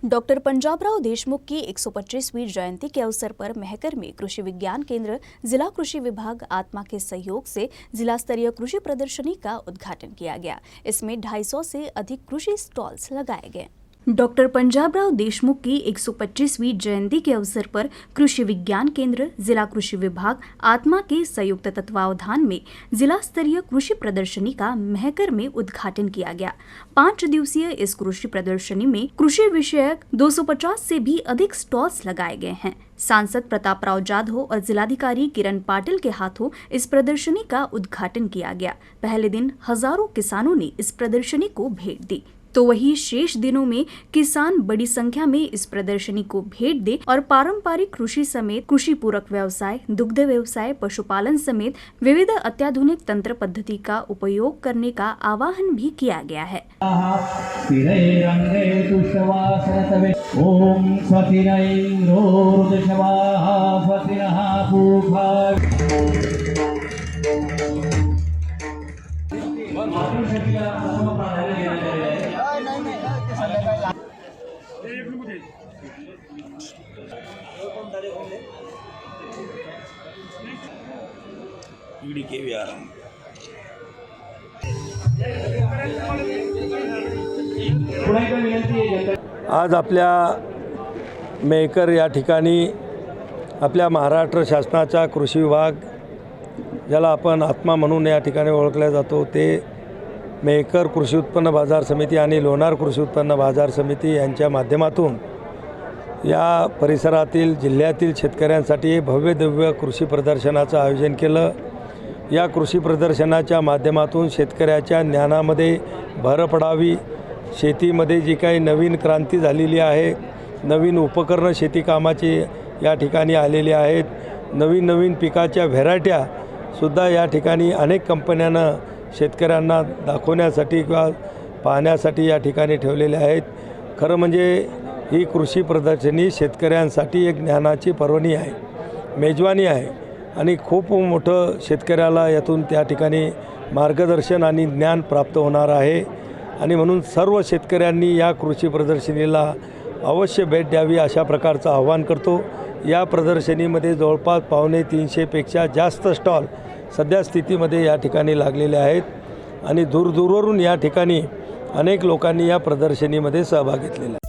Doctor Panjabrao Deshmukh की 125वीं जयंती के अवसर पर मेहकर में कृषि विज्ञान केंद्र जिला कृषि विभाग आत्मा के सहयोग से जिला स्तरीय कृषि प्रदर्शनी का उद्घाटन किया गया। इसमें 250 से अधिक कृषि स्टॉल्स लगाए गए। डॉक्टर पंजाबराव देशमुख की 125वीं जयंती के अवसर पर कृषि विज्ञान केंद्र जिला कृषि विभाग आत्मा के संयुक्त तत्वावधान में जिला स्तरीय कृषि प्रदर्शनी का मेहकर में उद्घाटन किया गया। 5 दिवसीय इस कृषि प्रदर्शनी में कृषि विषयक 250 से भी अधिक स्टॉल्स लगाए गए हैं। सांसद प्रताप राव जाधव और जिलाधिकारी किरण पाटिल के हाथों इस प्रदर्शनी का उद्घाटन किया गया। पहले दिन हजारों किसानों ने इस प्रदर्शनी को भेंट दी, तो वही शेष दिनों में किसान बड़ी संख्या में इस प्रदर्शनी को भेंट दे और पारंपरिक कृषि समेत कृषि पूरक व्यवसाय, दुग्ध व्यवसाय, पशुपालन समेत विविध अत्याधुनिक तंत्र पद्धति का उपयोग करने का आह्वान भी किया गया है। आज आपल्या मेहकर या ठिकाणी आपल्या महाराष्ट्र शासनाचा कृषी विभाग, ज्याला आपण आत्मा म्हणून या ठिकाणी ओळखला जातो, ते मेहकर कृषी उत्पन्न बाजार समिती आणि लोणार कृषी उत्पन्न बाजार समिती यांच्या माध्यमातून या परिसरातील जिल्ह्यातील शेतकऱ्यांसाठी भव्य दिव्य कृषी प्रदर्शनाचं आयोजन केलं। या कृषी प्रदर्शनाच्या माध्यमातून शेतकऱ्याच्या ज्ञानामध्ये भर पडावी, शेतीमध्ये जी काही नवीन क्रांती झालेली आहे, नवीन उपकरणं शेती कामाची या ठिकाणी आलेली आहेत, नवीन नवीन पिकाच्या व्हेरायट्यासुद्धा या ठिकाणी अनेक कंपन्यांना शेतकऱ्यांना दाखवण्यासाठी किंवा पाहण्यासाठी या ठिकाणी ठेवलेल्या आहेत। खरं म्हणजे ही कृषी प्रदर्शनी शेतकऱ्यांसाठी एक ज्ञानाची पर्वणी आहे, मेजवानी आहे आणि खूप मोठं शेतकऱ्याला यातून त्या ठिकाणी मार्गदर्शन आणि ज्ञान प्राप्त होणार आहे आणि म्हणून सर्व शेतकऱ्यांनी या कृषी प्रदर्शनीला अवश्य भेट द्यावी अशा प्रकारचं आवाहन करतो। या प्रदर्शनीमध्ये जवळपास 250 पेक्षा जास्त स्टॉल सध्या स्थितीमध्ये या ठिकाणी लागलेले आहेत आणि दूरदूरवरून या ठिकाणी अनेक लोकांनी या प्रदर्शनीमध्ये सहभाग घेतलेला आहे।